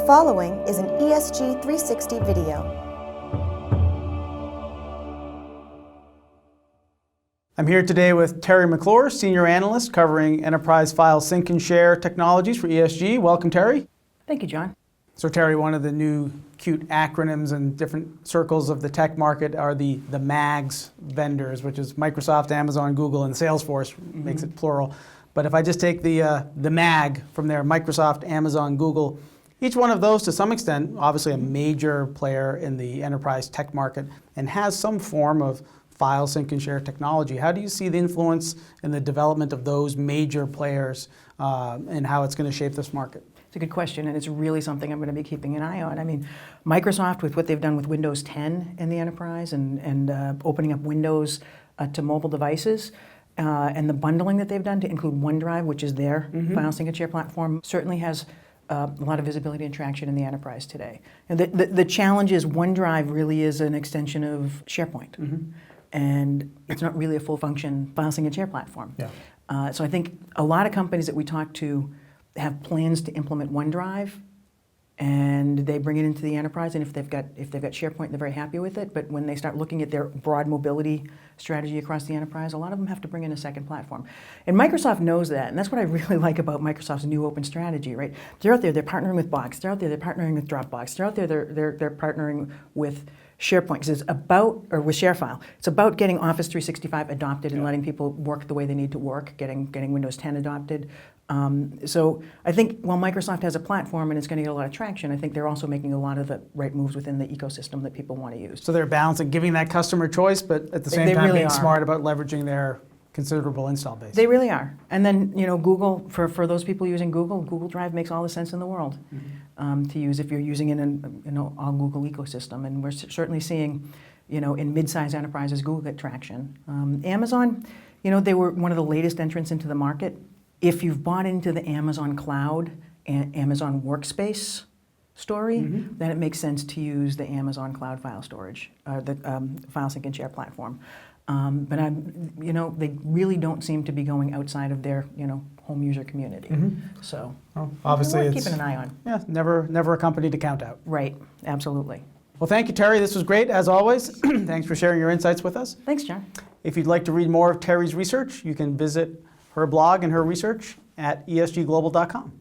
following is an ESG360 video. I'm here today with Terry McClure, Senior Analyst covering Enterprise File Sync and Share Technologies for ESG. Welcome, Terry. Thank you, John. So Terry, one of the new cute acronyms in different circles of the tech market are the MAGs vendors, which is Microsoft, Amazon, Google, and Salesforce, makes it plural. But if I just take the MAG from there, Microsoft, Amazon, Google, each one of those to some extent, obviously a major player in the enterprise tech market and has some form of file sync and share technology. How do you see the influence in the development of those major players and how it's going to shape this market? It's a good question, and it's really something I'm going to be keeping an eye on. I mean, Microsoft, with what they've done with Windows 10 in the enterprise and opening up Windows to mobile devices, and the bundling that they've done to include OneDrive, which is their file sync and share platform, certainly has a lot of visibility and traction in the enterprise today. And the challenge is OneDrive really is an extension of SharePoint. And it's not really a full function file sync and share platform. Yeah. So I think a lot of companies that we talk to have plans to implement OneDrive, and they bring it into the enterprise, and if they've got SharePoint, they're very happy with it. But when they start looking at their broad mobility strategy across the enterprise, a lot of them have to bring in a second platform. And Microsoft knows that, and that's what I really like about Microsoft's new open strategy, right? They're out there, they're partnering with Box, they're out there, they're partnering with Dropbox, they're out there, they're partnering with SharePoint, because it's about, or with ShareFile, it's about getting Office 365 adopted and letting people work the way they need to work, getting Windows 10 adopted. So I think while Microsoft has a platform and it's going to get a lot of traction, I think they're also making a lot of the right moves within the ecosystem that people want to use. So they're balancing giving that customer choice, but at the same time being smart about leveraging their considerable install base. They really are. And then, Google, for those people using Google Drive makes all the sense in the world to use if you're using it in all Google ecosystem. And we're certainly seeing, in mid-sized enterprises, Google get traction. Amazon, they were one of the latest entrants into the market. If you've bought into the Amazon Cloud and Amazon Workspace story, then it makes sense to use the Amazon Cloud file storage, the file sync and share platform. But they really don't seem to be going outside of their, home user community. So, obviously, it's keeping an eye on. Yeah, never a company to count out. Right, absolutely. Well, thank you, Terry. This was great, as always. Thanks for sharing your insights with us. Thanks, John. If you'd like to read more of Terry's research, you can visit her blog and her research at esgglobal.com.